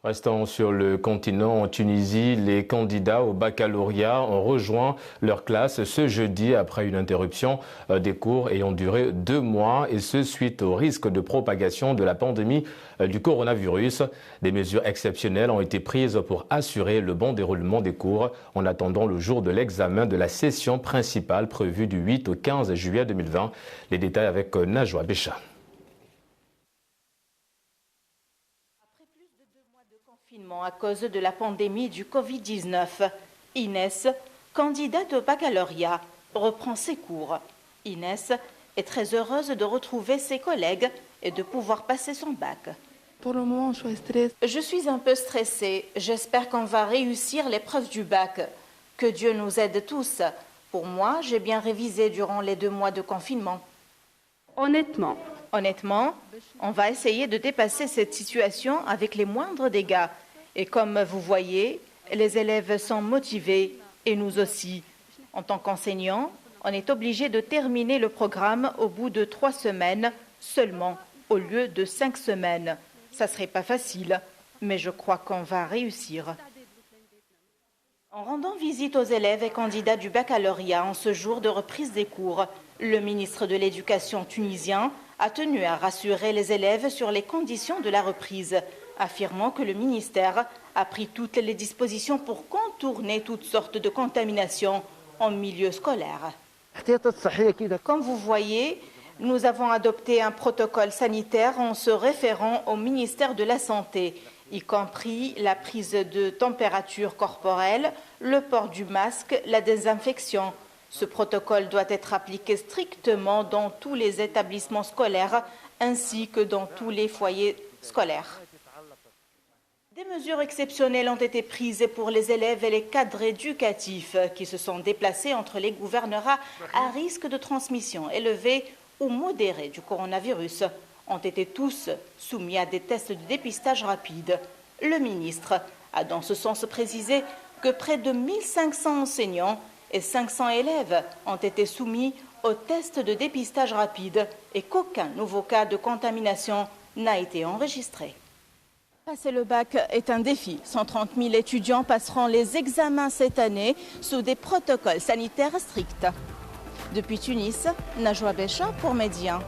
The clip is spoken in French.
Restant sur le continent, en Tunisie, les candidats au baccalauréat ont rejoint leur classe ce jeudi après une interruption des cours ayant duré 2 mois et ce suite au risque de propagation de la pandémie du coronavirus. Des mesures exceptionnelles ont été prises pour assurer le bon déroulement des cours en attendant le jour de l'examen de la session principale prévue du 8 au 15 juillet 2020. Les détails avec Najwa Bécha. À cause de la pandémie du Covid-19, Inès, candidate au baccalauréat, reprend ses cours. Inès est très heureuse de retrouver ses collègues et de pouvoir passer son bac. Pour le moment, je suis un peu stressée. J'espère qu'on va réussir l'épreuve du bac. Que Dieu nous aide tous. Pour moi, j'ai bien révisé durant les 2 mois de confinement. Honnêtement, on va essayer de dépasser cette situation avec les moindres dégâts. Et comme vous voyez, les élèves sont motivés et nous aussi. En tant qu'enseignants, on est obligé de terminer le programme au bout de 3 semaines seulement, au lieu de 5 semaines. Ça ne serait pas facile, mais je crois qu'on va réussir. En rendant visite aux élèves et candidats du baccalauréat en ce jour de reprise des cours, le ministre de l'Éducation tunisien a tenu à rassurer les élèves sur les conditions de la reprise, affirmant que le ministère a pris toutes les dispositions pour contourner toutes sortes de contaminations en milieu scolaire. Comme vous voyez, nous avons adopté un protocole sanitaire en se référant au ministère de la Santé, y compris la prise de température corporelle, le port du masque, la désinfection. Ce protocole doit être appliqué strictement dans tous les établissements scolaires ainsi que dans tous les foyers scolaires. Des mesures exceptionnelles ont été prises pour les élèves et les cadres éducatifs qui se sont déplacés entre les gouvernorats à risque de transmission élevé ou modéré du coronavirus. Ont été tous soumis à des tests de dépistage rapide. Le ministre a dans ce sens précisé que près de 1500 enseignants et 500 élèves ont été soumis aux tests de dépistage rapide et qu'aucun nouveau cas de contamination n'a été enregistré. Passer le bac est un défi. 130 000 étudiants passeront les examens cette année sous des protocoles sanitaires stricts. Depuis Tunis, Najwa Bécha pour Média.